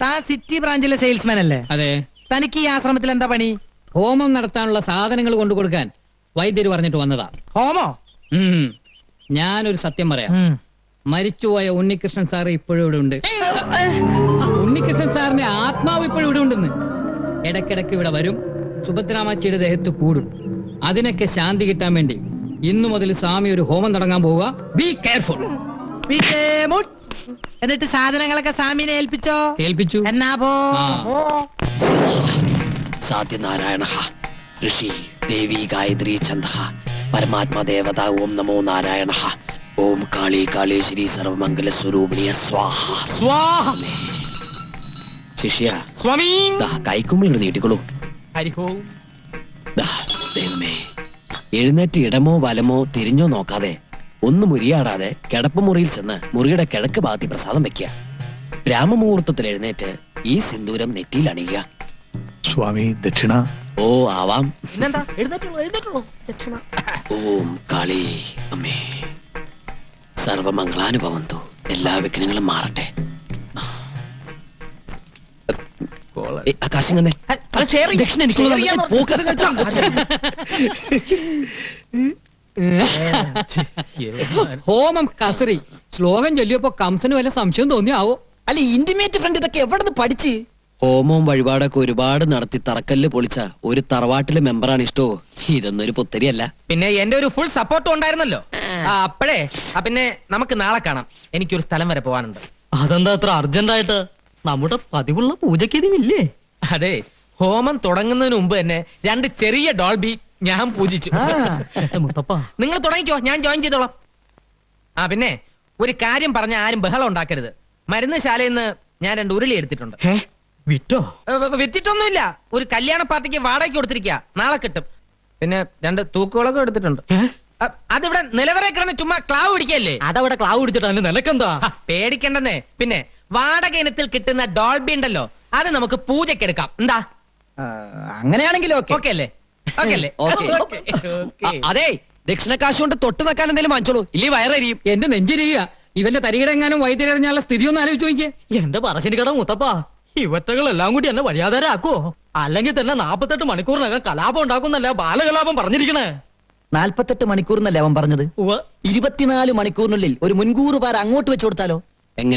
താൻ city ബ്രാഞ്ചിലെ salesman അല്ലേ? അതെ. തനിക്ക് ഈ ആശ്രമത്തിൽ എന്താ പണി? ഹോമം നടത്താനുള്ള സാധനങ്ങൾ കൊണ്ടു കൊടുക്കാൻ വൈദ്യര് പറഞ്ഞിട്ട് വന്നതാ. ഹോമോ? ഞാനൊരു സത്യം പറയാം. മരിച്ചുപോയ ഉണ്ണികൃഷ്ണൻ സാറ് ഇപ്പോഴും ഇവിടെ ഉണ്ട്. ഉണ്ണികൃഷ്ണൻ സാറിന്റെ ആത്മാവ് ഇപ്പോഴും ഇവിടെ ഉണ്ടെന്ന്. ഇടയ്ക്കിടയ്ക്ക് ഇവിടെ വരും, സുഭദ്രാമാച്ചിയുടെ ദേഹത്ത് കൂടും. അതിനൊക്കെ ശാന്തി കിട്ടാൻ വേണ്ടി ഇന്നു മുതൽ സ്വാമി ഒരു ഹോമം തുടങ്ങാൻ പോവുക. Be careful. എന്നിട്ട് സാധനങ്ങളൊക്കെ സ്വാമിനെ ഏൽപ്പിച്ചോ? ഏൽപ്പിച്ചു. എന്നാ പോ. സാധ്യനാരായണ ഋഷി ദേവി ഗായത്രി ഛന്ദ പരമാത്മ ദേവത ഓം നമോ നാരായണ ഓം കാളി കാളേശ്വരി സർവമംഗല സ്വരൂപിണിയ സ്വാഹ സ്വാഹ. ശിഷ്യ സ്വാമി കൈക്കുമ്പിൾ നീട്ടിക്കൊള്ളൂ. ദൈവമേ, എഴുന്നേറ്റ് ഇടമോ വലമോ തിരിഞ്ഞോ നോക്കാതെ ഒന്ന് മുരിയാടാതെ കിടപ്പ് മുറിയിൽ ചെന്ന് മുറിയുടെ കിഴക്ക് ഭാഗത്തി പ്രസാദം വെക്കുക. ബ്രാഹ്മമുഹൂർത്തത്തിൽ എഴുന്നേറ്റ് ഈ സിന്ദൂരം നെറ്റിയിൽ അണിയുക. സ്വാമി ദക്ഷിണ. ഓ ആവാം. പിന്നെന്താ, എഴുന്നേറ്റുള്ളൂ. ദക്ഷിണ. ഓം കാളി അമ്മേ സർവമംഗളാനുഭവന്തു. എല്ലാ വിഘ്നങ്ങളും മാറട്ടെ. ആകാശം തന്നെ ദക്ഷിണ ഹോമം കസറി ശ്ലോകം ചൊല്ലിയപ്പോ കംസന് വല്ല സംശയം തോന്നിയാവോ? അല്ല, ഇന്റിമേറ്റ് ഫ്രണ്ട് ഇതൊക്കെ എവിടെ പഠിച്ച്? ഹോമവും വഴിപാടൊക്കെ ഒരുപാട് നടത്തി തറക്കല്ല് പൊളിച്ച ഒരു തറവാട്ടിലെ മെമ്പറാണ് ഇഷ്ടോ. ഇതൊന്നും ഒരു പുത്തരിയല്ല. പിന്നെ എന്റെ ഒരു ഫുൾ സപ്പോർട്ടും ഉണ്ടായിരുന്നല്ലോ. അപ്പഴേ പിന്നെ നമുക്ക് നാളെ കാണാം. എനിക്കൊരു സ്ഥലം വരെ പോവാനുണ്ട്. അതെന്താ അത്ര അർജന്റായിട്ട്? നമ്മുടെ പതിവുള്ള പൂജക്കിതില്ലേ? അതെ, ഹോമം തുടങ്ങുന്നതിന് മുമ്പ് തന്നെ 2 ചെറിയ ഡോൾബി ഞാൻ പൂജിച്ചു. മുത്തപ്പ, നിങ്ങൾ തുടങ്ങിക്കോ, ഞാൻ ജോയിൻ ചെയ്തോളാം. പിന്നെ ഒരു കാര്യം പറഞ്ഞ ആരും ബഹളം ഉണ്ടാക്കരുത്. മരുന്ന് ശാലയിൽ നിന്ന് ഞാൻ 2 ഉരുളി എടുത്തിട്ടുണ്ട്. വിറ്റോ? വിറ്റിട്ടൊന്നുമില്ല. ഒരു കല്യാണ പാർട്ടിക്ക് വാടകയ്ക്ക് കൊടുത്തിരിക്കുക. നാളെ കിട്ടും. പിന്നെ 2 തൂക്കുകളൊക്കെ എടുത്തിട്ടുണ്ട്. അതിവിടെ നിലവറെ കിടന്ന് ചുമ്മാ ക്ലാവ് പിടിക്കല്ലേ? അതവിടെ ക്ലാവ് പിടിച്ചിട്ടാണ്. നിനക്കെന്താ? പേടിക്കണ്ടെന്നേ. പിന്നെ വാടക ഇനത്തിൽ കിട്ടുന്ന ഡോൾബി ഉണ്ടല്ലോ, അത് നമുക്ക് പൂജയ്ക്ക് എടുക്കാം. എന്താ? അങ്ങനെയാണെങ്കിൽ ഓക്കെ അല്ലേ? അതെ, ദക്ഷിണക്കാശ് കൊണ്ട് തൊട്ട് നിൽക്കാൻ എന്തെങ്കിലും വാങ്ങിച്ചോളൂ, ഇല്ലേ വയറരിയും. എന്റെ നെഞ്ചിരിക്കുക. ഇവന്റെ തരികിടെങ്ങാനും വൈദ്യരറിഞ്ഞാലുള്ള സ്ഥിതി ഒന്ന് ആലോചിച്ച് നോക്കിയേ. എന്റെ പറശ്ശിനി കട മുത്തപ്പ, ഇവറ്റകളെല്ലാം കൂടി എന്നെ വഴിയാധാരാക്കുവോ? അല്ലെങ്കിൽ തന്നെ 48 മണിക്കൂറിനകം കലാപം ഉണ്ടാക്കുന്നല്ല ബാലകലാപം പറഞ്ഞിരിക്കണേ. 48 മണിക്കൂറിനല്ലേ അവൻ പറഞ്ഞത്? 24 മണിക്കൂറിനുള്ളിൽ ഒരു മുൻകൂർ പാര അങ്ങോട്ട് വെച്ചു കൊടുത്താലോ? എങ്ങനെ?